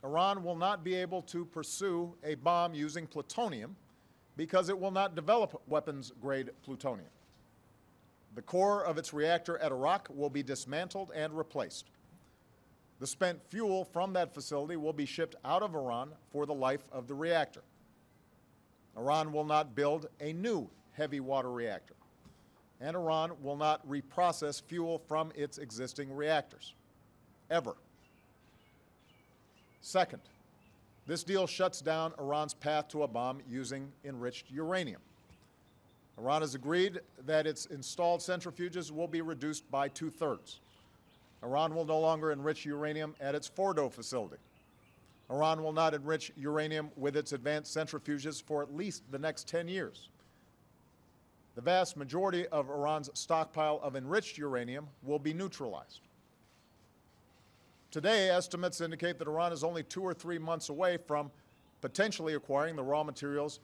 Iran will not be able to pursue a bomb using plutonium because it will not develop weapons-grade plutonium. The core of its reactor at Arak will be dismantled and replaced. The spent fuel from that facility will be shipped out of Iran for the life of the reactor. Iran will not build a new heavy water reactor, and Iran will not reprocess fuel from its existing reactors, ever. Second, this deal shuts down Iran's path to a bomb using enriched uranium. Iran has agreed that its installed centrifuges will be reduced by 2/3. Iran will no longer enrich uranium at its Fordo facility. Iran will not enrich uranium with its advanced centrifuges for at least the next 10 years. The vast majority of Iran's stockpile of enriched uranium will be neutralized. Today, estimates indicate that Iran is only 2 or 3 months away from potentially acquiring the raw materials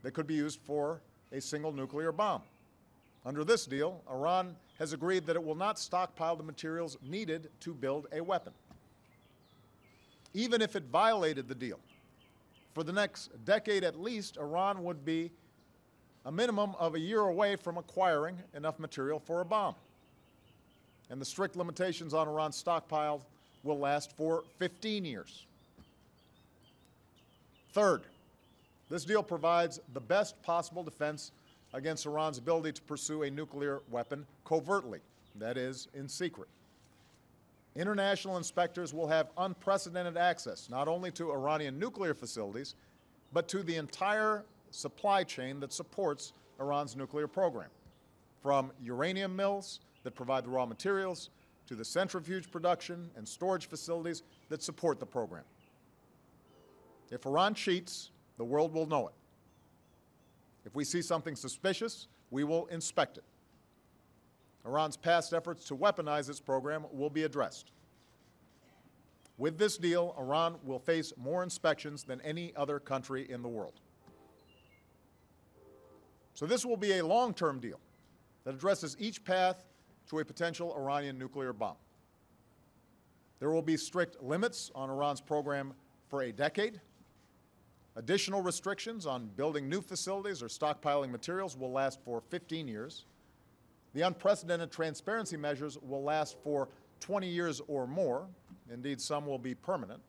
that could be used for a single nuclear bomb. Under this deal, Iran has agreed that it will not stockpile the materials needed to build a weapon. Even if it violated the deal, for the next decade at least, Iran would be a minimum of a year away from acquiring enough material for a bomb. And the strict limitations on Iran's stockpile will last for 15 years. Third, this deal provides the best possible defense against Iran's ability to pursue a nuclear weapon covertly, that is, in secret. International inspectors will have unprecedented access not only to Iranian nuclear facilities, but to the entire supply chain that supports Iran's nuclear program, from uranium mills that provide the raw materials to the centrifuge production and storage facilities that support the program. If Iran cheats, the world will know it. If we see something suspicious, we will inspect it. Iran's past efforts to weaponize its program will be addressed. With this deal, Iran will face more inspections than any other country in the world. So this will be a long-term deal that addresses each path to a potential Iranian nuclear bomb. There will be strict limits on Iran's program for a decade. Additional restrictions on building new facilities or stockpiling materials will last for 15 years. The unprecedented transparency measures will last for 20 years or more. Indeed, some will be permanent.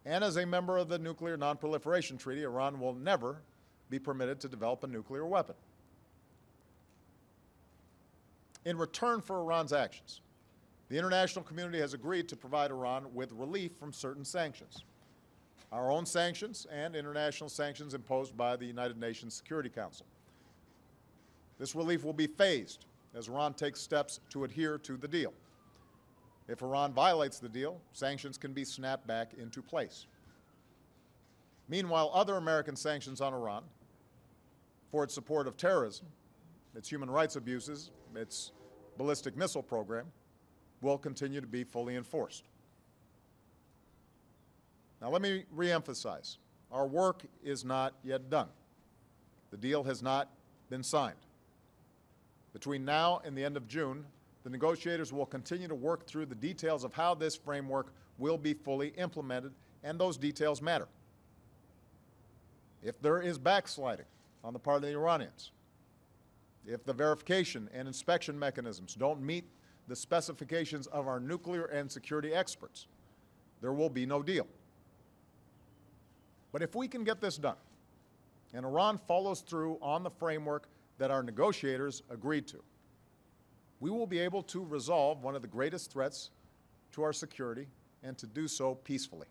And as a member of the Nuclear Non-Proliferation Treaty, Iran will never be permitted to develop a nuclear weapon. In return for Iran's actions, the international community has agreed to provide Iran with relief from certain sanctions. Our own sanctions and international sanctions imposed by the United Nations Security Council. This relief will be phased as Iran takes steps to adhere to the deal. If Iran violates the deal, sanctions can be snapped back into place. Meanwhile, other American sanctions on Iran for its support of terrorism, its human rights abuses, its ballistic missile program, will continue to be fully enforced. Now, let me reemphasize, our work is not yet done. The deal has not been signed. Between now and the end of June, the negotiators will continue to work through the details of how this framework will be fully implemented, and those details matter. If there is backsliding on the part of the Iranians, if the verification and inspection mechanisms don't meet the specifications of our nuclear and security experts, there will be no deal. But if we can get this done, and Iran follows through on the framework that our negotiators agreed to, we will be able to resolve one of the greatest threats to our security and to do so peacefully.